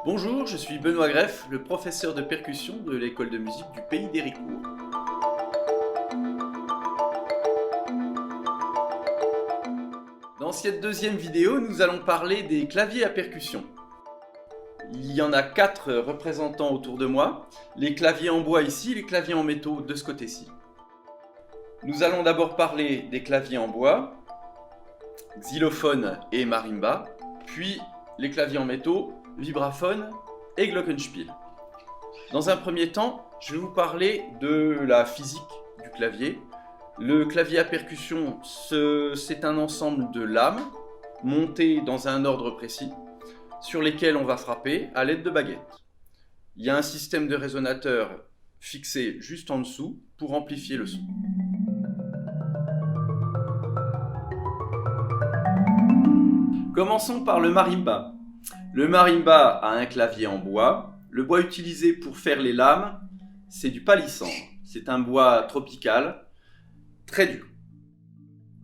Bonjour, je suis Benoît Greff, le professeur de percussion de l'école de musique du Pays d'Héricourt. Dans cette deuxième vidéo, nous allons parler des claviers à percussion. Il y en a 4 représentants autour de moi, les claviers en bois ici, les claviers en métaux de ce côté-ci. Nous allons d'abord parler des claviers en bois, xylophone et marimba, puis les claviers en métaux, vibraphone et glockenspiel. Dans un premier temps, je vais vous parler de la physique du clavier. Le clavier à percussion, c'est un ensemble de lames montées dans un ordre précis sur lesquelles on va frapper à l'aide de baguettes. Il y a un système de résonateur fixé juste en dessous pour amplifier le son. Commençons par le marimba. Le marimba a un clavier en bois. Le bois utilisé pour faire les lames, c'est du palissandre. C'est un bois tropical, très dur.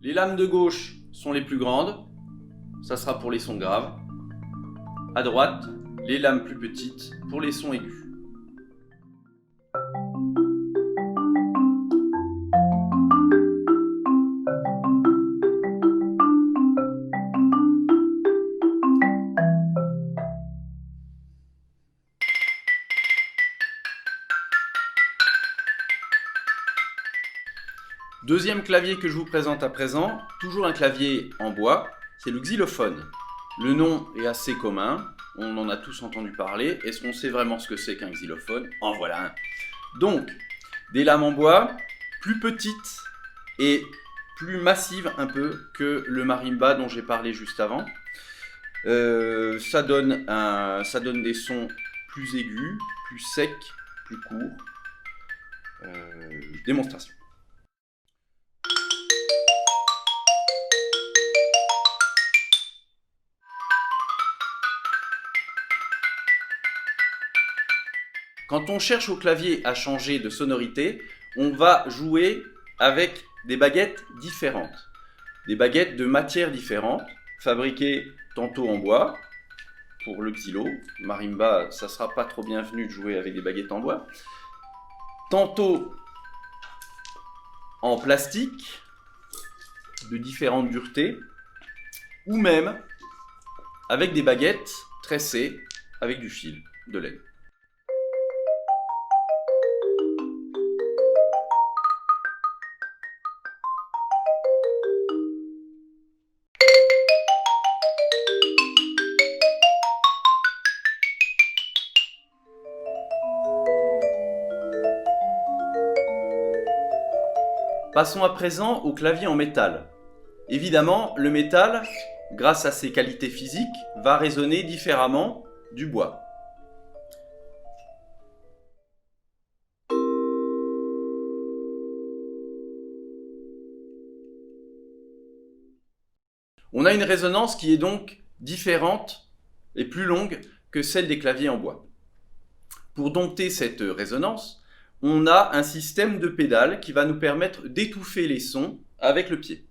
Les lames de gauche sont les plus grandes. Ça sera pour les sons graves. À droite, les lames plus petites pour les sons aigus. Deuxième clavier que je vous présente à présent, toujours un clavier en bois, c'est le xylophone. Le nom est assez commun, on en a tous entendu parler. Est-ce qu'on sait vraiment ce que c'est qu'un xylophone? En voilà un. Donc, des lames en bois, plus petites et plus massives un peu que le marimba dont j'ai parlé juste avant. Ça donne des sons plus aigus, plus secs, plus courts. Démonstration. Quand on cherche au clavier à changer de sonorité, on va jouer avec des baguettes différentes. Des baguettes de matières différentes, fabriquées tantôt en bois, pour le xylo. Marimba, ça sera pas trop bienvenu de jouer avec des baguettes en bois. Tantôt en plastique, de différentes duretés, ou même avec des baguettes tressées avec du fil de laine. Passons à présent au clavier en métal. Évidemment, le métal, grâce à ses qualités physiques, va résonner différemment du bois. On a une résonance qui est donc différente et plus longue que celle des claviers en bois. Pour dompter cette résonance, on a un système de pédales qui va nous permettre d'étouffer les sons avec le pied.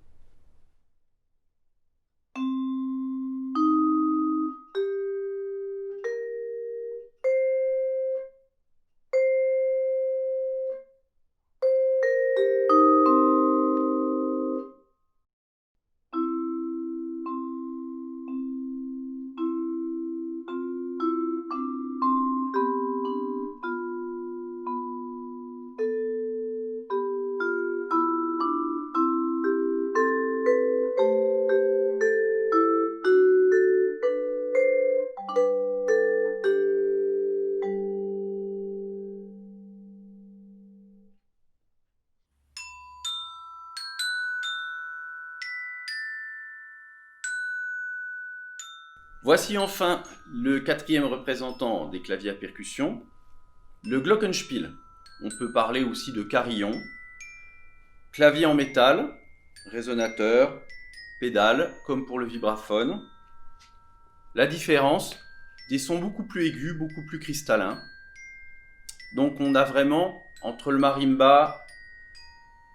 Voici enfin le quatrième représentant des claviers à percussion, le glockenspiel. On peut parler aussi de carillon. Clavier en métal, résonateur, pédale, comme pour le vibraphone. La différence, des sons beaucoup plus aigus, beaucoup plus cristallins. Donc on a vraiment, entre le marimba,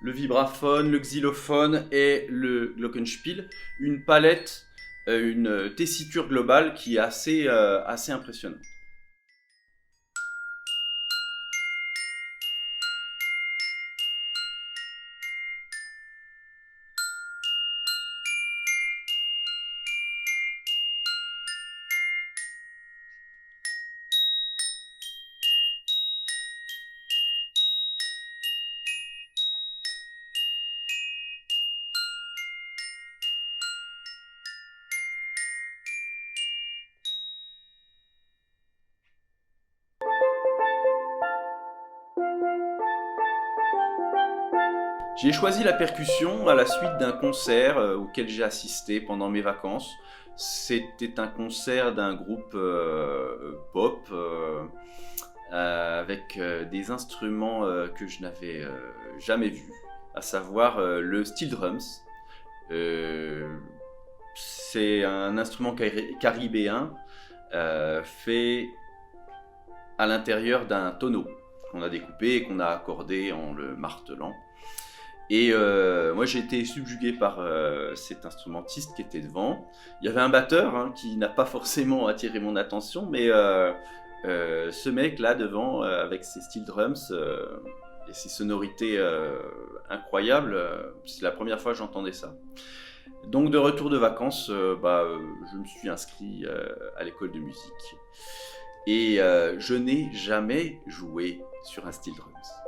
le vibraphone, le xylophone et le glockenspiel, une palette, une tessiture globale qui est assez impressionnante. J'ai choisi la percussion à la suite d'un concert auquel j'ai assisté pendant mes vacances. C'était un concert d'un groupe pop avec des instruments que je n'avais jamais vus, à savoir le steel drums. C'est un instrument caribéen fait à l'intérieur d'un tonneau qu'on a découpé et qu'on a accordé en le martelant. Et moi j'ai été subjugué par cet instrumentiste qui était devant. Il y avait un batteur hein, qui n'a pas forcément attiré mon attention, mais ce mec là devant avec ses steel drums et ses sonorités incroyables, c'est la première fois que j'entendais ça. Donc de retour de vacances, je me suis inscrit à l'école de musique et je n'ai jamais joué sur un steel drums.